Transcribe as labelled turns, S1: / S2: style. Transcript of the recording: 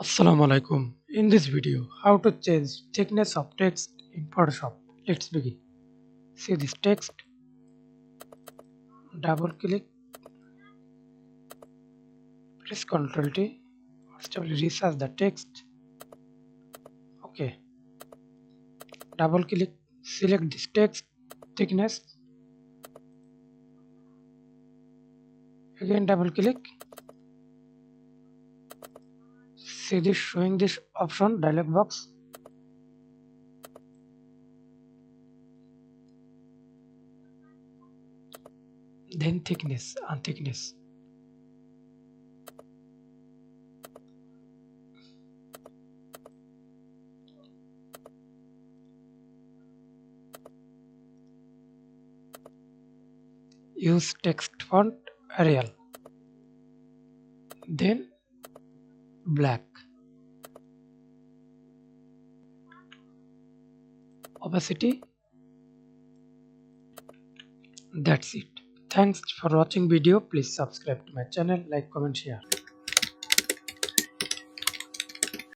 S1: Assalamu alaikum. In this video, how to change thickness of text in Photoshop. Let's begin. See this text, double click, press Ctrl T, stability resize the text. Okay, double click, select this text thickness. Again double click. See this showing this option dialog box. Then thickness and thickness. Use text font Arial. Then black. Opacity. That's it. Thanks for watching video. Please subscribe to my channel, like, comment, share.